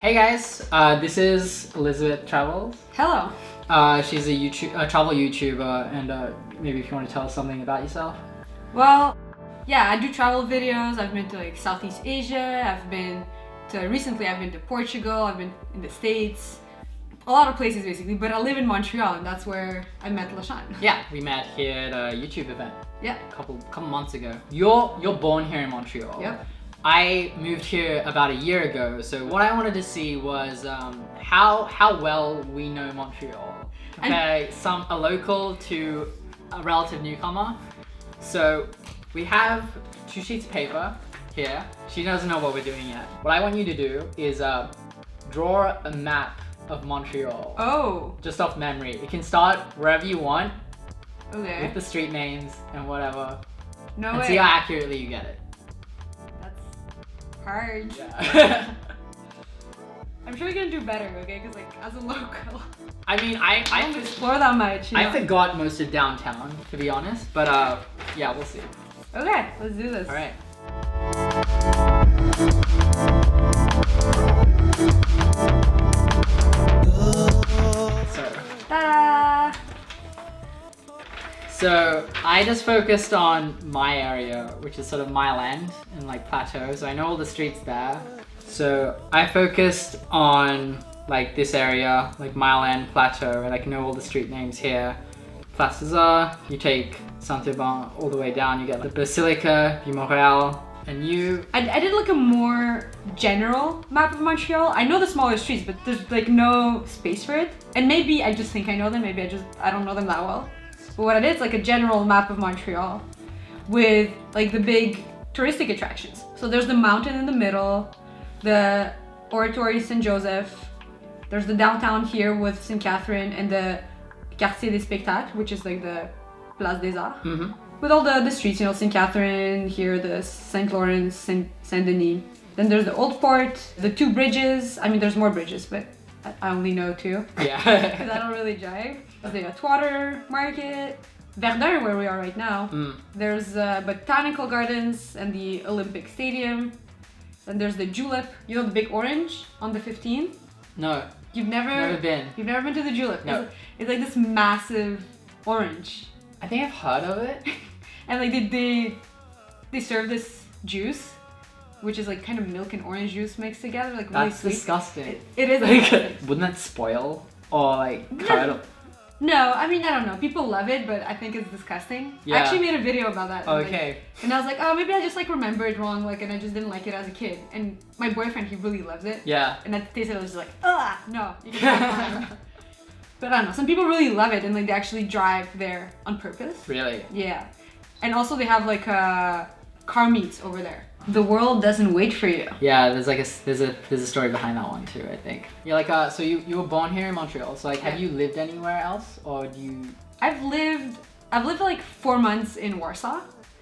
Hey guys, this is Elizabeth Travels. Hello. She's a travel YouTuber, and maybe if you want to tell us something about yourself. Well, yeah, I do travel videos. I've been to like Southeast Asia. Recently I've been to Portugal. I've been in the States. A lot of places basically, but I live in Montreal, and that's where I met Lashan. Yeah, we met here at a YouTube event. Yeah. A couple months ago. You're born here in Montreal. Yep. I moved here about a year ago, so what I wanted to see was how well we know Montreal. Okay, a local to a relative newcomer. So we have 2 sheets of paper here. She doesn't know what we're doing yet. What I want you to do is draw a map of Montreal. Oh. Just off memory. You can start wherever you want. Okay. With the street names and whatever. No and way. see how accurately you get it. That's hard. Yeah. I'm sure you're gonna do better, okay? Because like as a local, I mean, I don't explore that much. I forgot most of downtown, to be honest. But yeah, we'll see. Okay, let's do this. All right. Ta-da! So I just focused on my area, which is sort of my land and like plateau. So I know all the streets there. So I focused on like this area, like my land, plateau, and I can know all the street names here. Place des Arts, you take Saint-Aubin all the way down, you get the Basilica du Montreal, and I did like a more general map of Montreal. I know the smaller streets, but there's like no space for it. And maybe I just think I know them, maybe I don't know them that well. But what I did is like a general map of Montreal with like the big touristic attractions. So there's the mountain in the middle, the Oratory Saint Joseph, there's the downtown here with Saint Catherine and the Quartier des Spectacles, which is like the Place des Arts. Mm-hmm. With all the streets, you know, Saint Catherine, here the Saint Lawrence, Saint Denis. Then there's the Old Port, the 2 bridges. I mean, there's more bridges, but I only know 2. Yeah. Because I don't really jive. There's the Atwater Market, Verdun, where we are right now. There's Botanical Gardens and the Olympic Stadium. Then there's the Julep. You know the big orange on the 15th? No. You've never been. You've never been to the Julep? No. It's like this massive orange. I think I've heard of it. And like they serve this juice, which is like kind of milk and orange juice mixed together, like really That's sweet. disgusting. It is. Like, disgusting. wouldn't that spoil or like curdle? No, I mean I don't know. People love it, but I think it's disgusting. Yeah. I actually made a video about that. And, Okay. and I was like, oh, maybe I just like remember it wrong, like, and I just didn't like it as a kid. And my boyfriend, he really loves it. Yeah. And I tasted it, I was just like, no. You can But I don't know. Some people really love it, and like they actually drive there on purpose. Really? Yeah. And also they have like car meets over there. The world doesn't wait for you. Yeah, there's a story behind that one too, I think. You're like so you were born here in Montreal. So like have you lived anywhere else or do you I've lived like 4 months in Warsaw.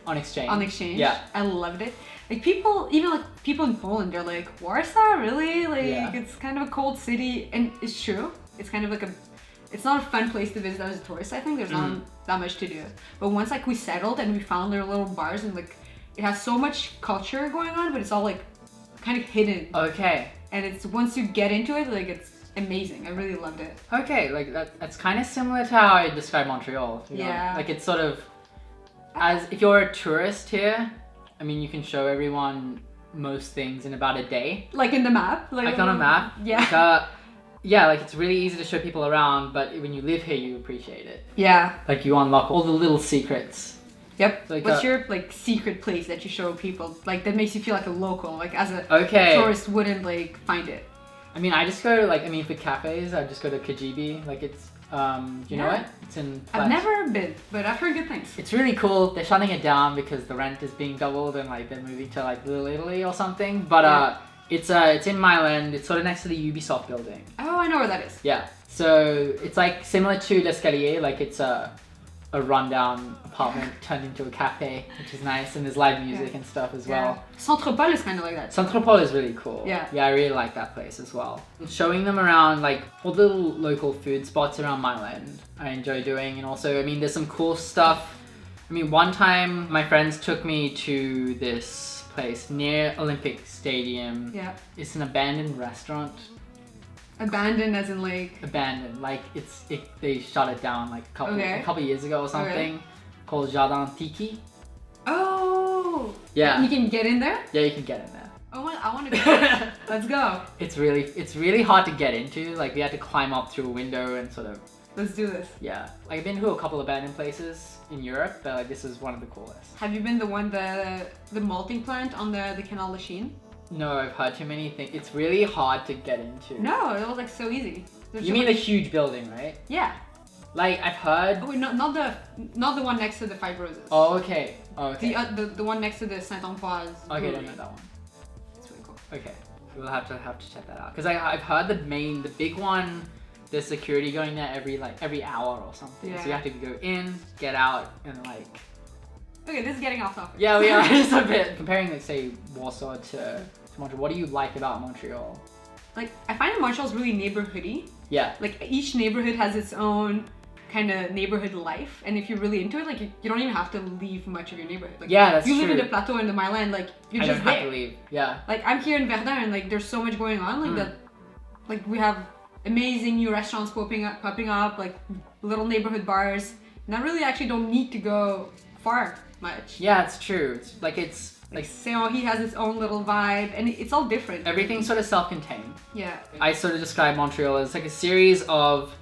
On exchange? On exchange. Yeah. I loved it. Like people in Poland, they're like, Warsaw, really? Like It's kind of a cold city, and it's true. It's kind of like it's not a fun place to visit as a tourist. I think there's not that much to do. But once like we settled and we found their little bars, and like it has so much culture going on, but it's all like kind of hidden. Okay. And it's once you get into it, like it's amazing. I really loved it. Okay, like that's kind of similar to how I describe Montreal. You know? Yeah. Like it's sort of as if you're a tourist here, I mean you can show everyone most things in about a day. Like in the map? Like on a map. Yeah. Like, yeah, like it's really easy to show people around, but when you live here, you appreciate it. Yeah. Like you unlock all the little secrets. Yep. Like, what's your like secret place that you show people, like that makes you feel like a local, like as a Okay. tourist wouldn't like find it? I mean, I just go to for cafes, I just go to Kajibi. Like it's, you know it? It's in. I've never been, but I've heard good things. It's really cool. They're shutting it down because the rent is being doubled and like they're moving to like Little Italy or something. But it's in Milan. It's sort of next to the Ubisoft building. Oh, I know where that is. Yeah. So it's like similar to L'Escalier. Like it's a rundown apartment turned into a cafe, which is nice, and there's live music and stuff as well. Centropole is kind of like that. Centropole is really cool. Yeah. Yeah, I really like that place as well. Showing them around like all the little local food spots around my land, I enjoy doing, and also, I mean, there's some cool stuff. I mean, one time my friends took me to this place near Olympic Stadium. Yeah. It's an abandoned restaurant. Abandoned as in like... Abandoned, like they shut it down like a couple years ago or something. Okay. Called Jardin Tiki. Oh! Yeah. You can get in there? Yeah, you can get in there. Oh, I want to go. Let's go. It's really hard to get into. Like we had to climb up through a window and sort of... Let's do this. Yeah. Like, I've been to a couple abandoned places in Europe, but like this is one of the coolest. Have you been the malting plant on the Canal Lashan? No, I've heard too many things. It's really hard to get into. No, it was like so easy. You mean the huge building, right? Yeah. Like I've heard. Oh wait, not the one next to the Five Roses. Oh, okay. Oh, okay. The one next to the Saint-Ambroise. Okay, I don't know that one. It's really cool. Okay, we'll have to check that out. Cause I've heard the big one. There's security going there every hour or something. Yeah. So you have to go in, get out, and like. Okay, this is getting off topic. Yeah, we are just a bit comparing, like, say Warsaw to Montreal. What do you like about Montreal? Like, I find that Montreal's really neighborhoody. Yeah. Like, each neighborhood has its own kind of neighborhood life, and if you're really into it, like, you don't even have to leave much of your neighborhood. Like, yeah, that's you true. live in the Plateau and the Milan, like, you're just I don't there. have to leave. Yeah. Like, I'm here in Verdun, and like, there's so much going on, like that. Like, we have amazing new restaurants popping up, like little neighborhood bars. And I really actually don't need to go far much. Yeah, it's true. It's like Saint-Henri has its own little vibe, and it's all different. Everything's sort of self-contained. Yeah. I sort of describe Montreal as like a series of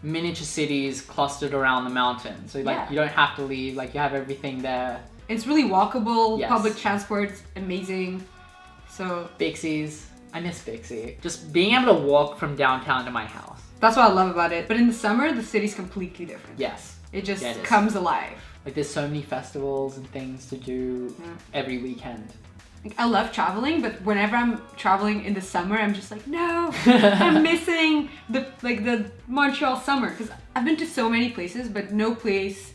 miniature cities clustered around the mountain. So like you don't have to leave. Like you have everything there. It's really walkable. Yes. Public transport's amazing. So Bixie's. I miss Bixie. Just being able to walk from downtown to my house. that's what I love about it. But in the summer, the city's completely different. Yes. It just comes alive. Like there's so many festivals and things to do every weekend. Like, I love traveling, but whenever I'm traveling in the summer, I'm just like, no, I'm missing the Montreal summer. Because I've been to so many places, but no place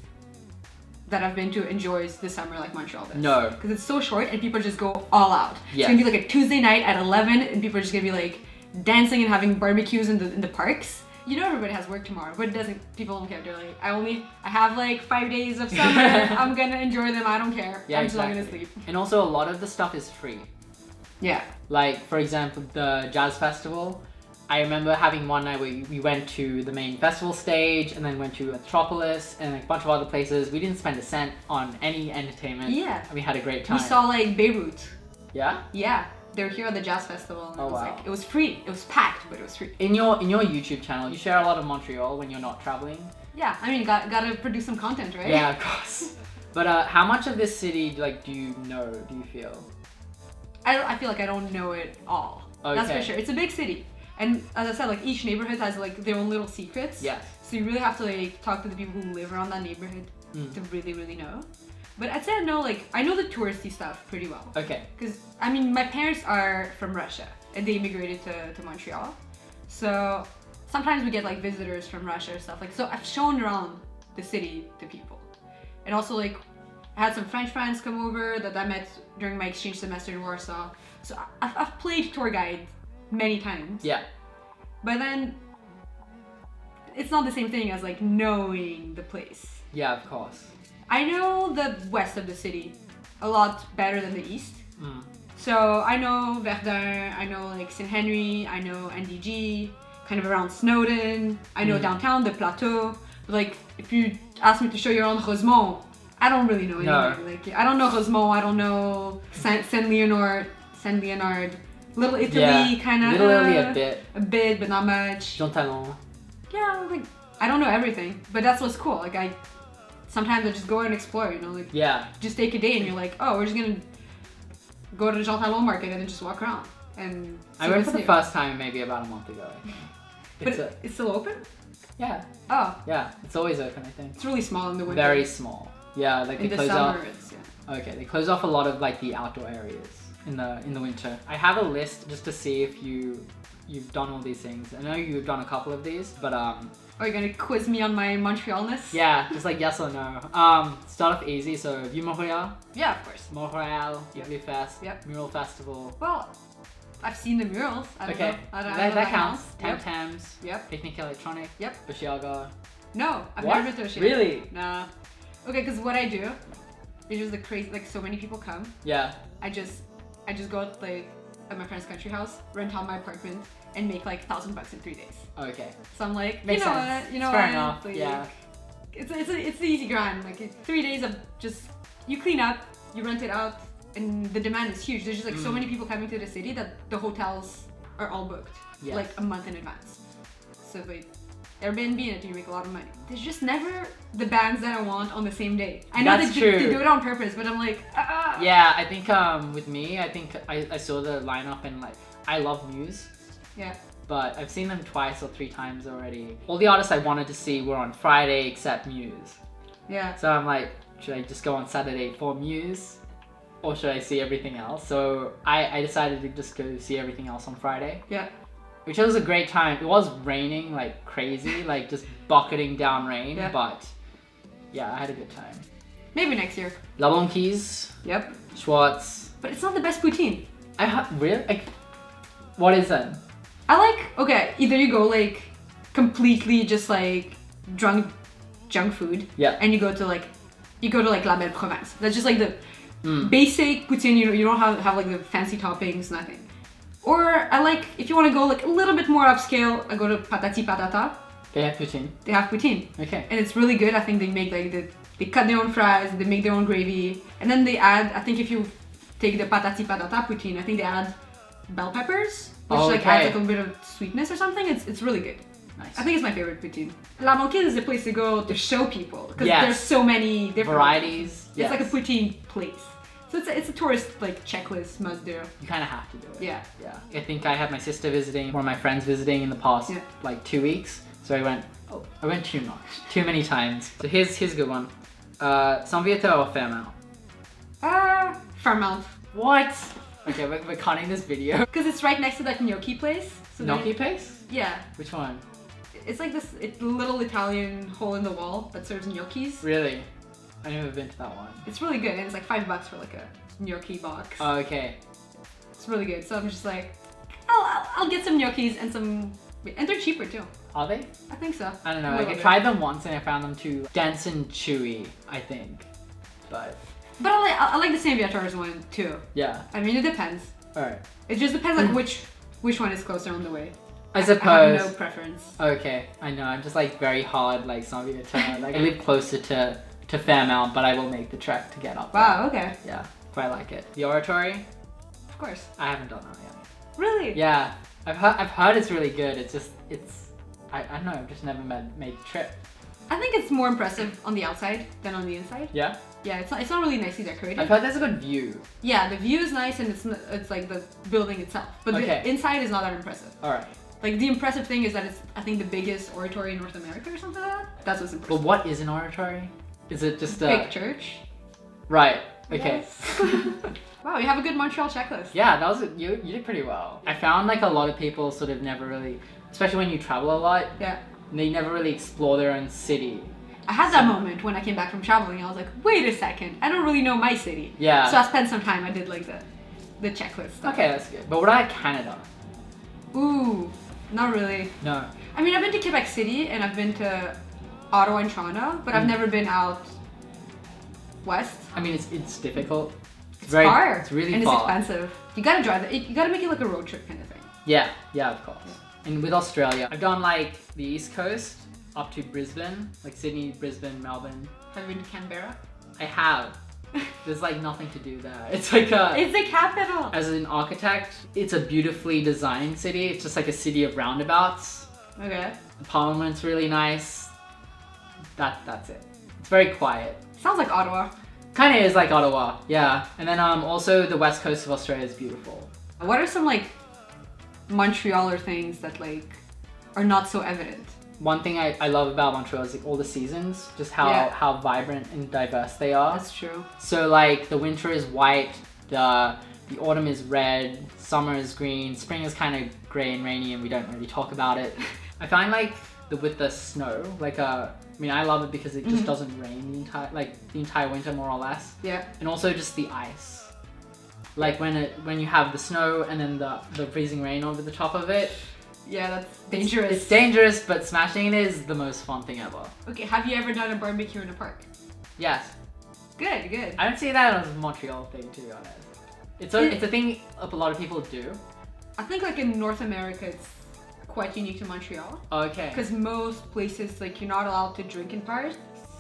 that I've been to enjoys the summer like Montreal does. No. Because it's so short and people just go all out. Yes. It's gonna be like a Tuesday night at 11 and people are just gonna be like dancing and having barbecues in the parks. You know everybody has work tomorrow, but people don't care. They're like, I have like 5 days of summer, I'm gonna enjoy them, I don't care. Yeah, I'm just not exactly. gonna sleep. And also a lot of the stuff is free. Yeah. Like, for example, the jazz festival. I remember having one night where we went to the main festival stage and then went to Metropolis and a bunch of other places. We didn't spend a cent on any entertainment. Yeah. We had a great time. We saw like Beirut. Yeah? Yeah. They're here at the jazz festival. And Oh, it was wow. like, it was free. It was packed, but it was free. In your YouTube channel, you share a lot of Montreal when you're not traveling. Yeah, I mean, gotta produce some content, right? Yeah, of course. But how much of this city do you know? Do you feel? I feel like I don't know it all. That's Okay. for sure. It's a big city. And as I said, like each neighborhood has like their own little secrets. Yes. So you really have to like talk to the people who live around that neighborhood to really, really know. But I'd say I know the touristy stuff pretty well. Okay. Because, I mean, my parents are from Russia and they immigrated to Montreal. So sometimes we get like visitors from Russia or stuff. Like, so I've shown around the city to people. And also like, I had some French friends come over that I met during my exchange semester in Warsaw. So I've played tour guide many times. Yeah. But then it's not the same thing as like knowing the place. Yeah, of course. I know the west of the city a lot better than the east. So I know Verdun, I know like St. Henry, I know NDG, kind of around Snowden. I know downtown, the Plateau. But like if you ask me to show you around Rosemont, I don't really know anywhere. Like I don't know Rosemont, I don't know Saint Leonard, Little Italy, kind of. Little Italy a bit, but not much. Jean Talon. Yeah, like I don't know everything, but that's what's cool. Like sometimes I just go and explore, you know, like just take a day and you're like, oh, we're just gonna go to the Jean Talon market and then just walk around. And I went for the first time maybe about a month ago. I think. But it's still open? Yeah. Oh. Yeah, it's always open, I think. It's really small in the winter. Very small. Yeah, like in they the close summer, off. Okay, they close off a lot of like the outdoor areas in the winter. I have a list just to see if you've done all these things. I know you've done a couple of these, but Are you gonna quiz me on my Montrealness? yeah, just like yes or no. Start off easy. So View Montreal. Yeah, of course. Montreal, Igloo Fest, Yep. Mural Festival. Well, I've seen the murals. I don't know. I don't know that counts. Yep. Tam-Tams. Yep. Picnic Electronic. Yep. Oshiaga. No, I've What? never been to a show. Really? Nah. Okay, because what I do It's just the crazy, like so many people come. Yeah. I just go out like at my friend's country house, rent out my apartment, and make like $1,000 in 3 days. Okay. So I'm like, Makes you know sense. what, you know Fair what? enough. Like, Yeah. It's the easy grind. Like 3 days of just you clean up, you rent it out, and the demand is huge. There's just like so many people coming to the city that the hotels are all booked like a month in advance. So like Airbnb and you make a lot of money. There's just never the bands that I want on the same day. I know That's they true. do it on purpose, but I'm like, ah. Yeah, I think with me, I think I saw the lineup and like I love Muse. Yeah. But I've seen them 2 or 3 times already. All the artists I wanted to see were on Friday except Muse. Yeah. So I'm like, should I just go on Saturday for Muse? Or should I see everything else? So I decided to just go see everything else on Friday. Yeah. Which was a great time. It was raining like crazy, like just bucketing down rain. Yeah. But yeah, I had a good time. Maybe next year. La Banquise, Yep. Schwartz. But it's not the best poutine. Really? Like, what is that? I like, okay, either you go like completely just like junk food. Yeah. And you go to like La Belle Province. That's just like the basic poutine, you don't have like the fancy toppings, nothing. Or I like, if you want to go like a little bit more upscale, I go to Patati Patata. They have poutine. They have poutine. Okay. And it's really good. I think they make like they cut their own fries, they make their own gravy. And then they add, I think if you take the Patati Patata poutine, I think they add bell peppers, which like adds like a bit of sweetness or something. It's really good. Nice. I think it's my favorite poutine. La Banquise is the place to go to show people because Yes. there's so many different varieties. It's like a poutine place. So it's a tourist like checklist must do. You kind of have to do it. Yeah. Yeah. I think I had my sister visiting, one of my friends visiting in the past like 2 weeks. So I went too much, too many times. So here's a good one. Saint-Viateur or Fairmount? Fairmount. What? Okay, we're cutting this video. Because it's right next to that gnocchi place. So Gnocchi place? Yeah. Which one? It's like this little Italian hole in the wall that serves gnocchis. Really? I've never been to that one. It's really good and it's like $5 for like a gnocchi box. Oh, okay. It's really good. So I'm just like, I'll get some gnocchis and some, and they're cheaper too. Are they? I think so. I don't know. Like I tried them once and I found them too dense and chewy, I think. But I like the Saint-Viateur's one too. yeah. I mean, it depends. Alright. It just depends like which one is closer on the way. I suppose. I have no preference. Okay, I know. I'm just like very hard like Saint-Viateur. Like I live closer to Fairmount, but I will make the trek to get up there. Wow, okay. Yeah, quite like it. The Oratory? Of course. I haven't done that yet. Really? Yeah, I've heard it's really good. I don't know. I've just never made the trip. I think it's more impressive on the outside than on the inside. Yeah. Yeah, it's not really nicely decorated. I've heard there's a good view. Yeah, the view is nice and it's like the building itself, but the inside is not that impressive. All right. Like the impressive thing is that it's I think the biggest oratory in North America or something like that. That's what's impressive. But what is an oratory? Is it just a big church? Right. Okay. Yes. Wow, you have a good Montreal checklist. Yeah, that was you did pretty well. I found like a lot of people sort of never really, especially when you travel a lot. Yeah. They never really explore their own city. I had that moment when I came back from traveling. I was like, wait a second, I don't really know my city. Yeah. So I spent some time. I did like the checklist stuff. Okay, that's good. But what about Canada? Ooh, not really. No. I mean, I've been to Quebec City and I've been to Ottawa and Toronto, but I've never been out west. I mean, it's difficult. It's far. It's really and far. it's expensive. You gotta drive it. You gotta make it like a road trip kind of thing. Yeah, of course. And with Australia, I've done like the East Coast up to Brisbane, like Sydney, Brisbane, Melbourne. Have you been to Canberra? I have. There's like nothing to do there. It's like It's the capital. As an architect, it's a beautifully designed city. It's just like a city of roundabouts. Okay. The Parliament's really nice. That's it. It's very quiet. Sounds like Ottawa. Kind of is like Ottawa, yeah. And then also the west coast of Australia is beautiful. What are some like Montrealer things that like are not so evident? One thing I love about Montreal is like all the seasons, just how vibrant and diverse they are. That's true. So like the winter is white, the autumn is red, summer is green, spring is kind of gray and rainy and we don't really talk about it. I find like with the snow, like I mean I love it because it just doesn't rain the entire winter more or less. Yeah. And also just the ice. Like when you have the snow and then the freezing rain over the top of it. Yeah, that's dangerous. It's dangerous, but smashing it is the most fun thing ever. Okay, have you ever done a barbecue in a park? Yes. Good, good. I don't see that as a Montreal thing, to be honest. It's a thing a lot of people do. I think like in North America, it's quite unique to Montreal. Okay. Because most places, like, you're not allowed to drink in parks.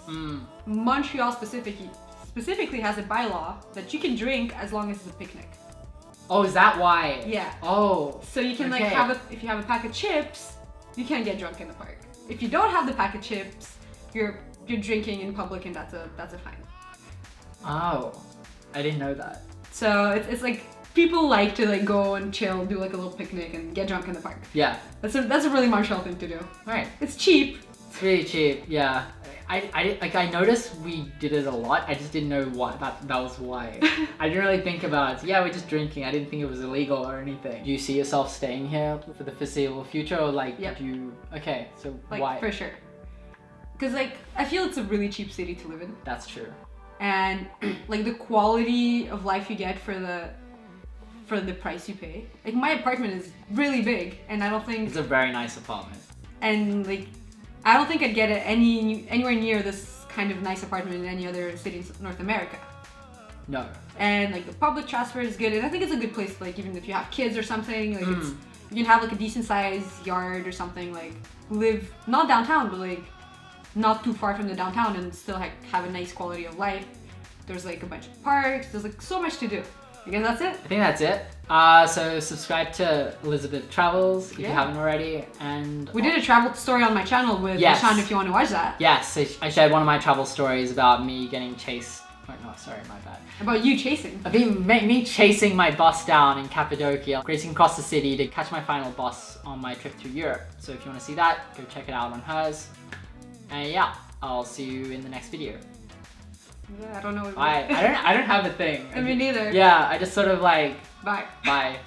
Mm. Montreal specifically has a bylaw that you can drink as long as it's a picnic. Oh, is that why? Yeah. Oh. So you can like if you have a pack of chips, you can't get drunk in the park. If you don't have the pack of chips, you're drinking in public, and that's a fine. Oh, I didn't know that. So it's like people like to like go and chill, do like a little picnic, and get drunk in the park. Yeah. That's a really Montreal thing to do. Right. It's cheap. It's really cheap. Yeah. I noticed we did it a lot. I just didn't know what that was why. I didn't really think about it. Yeah, we're just drinking. I didn't think it was illegal or anything. Do you see yourself staying here for the foreseeable future, or like yep. do you? Okay, so like, why? For sure. Because like I feel it's a really cheap city to live in. That's true. And like the quality of life you get for the price you pay. Like my apartment is really big, and I don't think it's a very nice apartment. And like I don't think I'd get it anywhere near this kind of nice apartment in any other city in North America. No. And like the public transport is good, and I think it's a good place. Like even if you have kids or something, like you can have like a decent sized yard or something. Like live not downtown, but like not too far from the downtown, and still like have a nice quality of life. There's like a bunch of parks. There's like so much to do. I guess that's it. I think that's it. So subscribe to Elizabeth Travels if you haven't already. And we did a travel story on my channel with Lashan if you want to watch that. Yes, I shared one of my travel stories about me getting chased. Wait, no, sorry, my bad. About you chasing. Me chasing my bus down in Cappadocia, racing across the city to catch my final bus on my trip to Europe. So if you want to see that, go check it out on hers. And yeah, I'll see you in the next video. Yeah, I don't know. I don't have a thing. Me neither. Yeah, I just sort of like. Bye. Bye.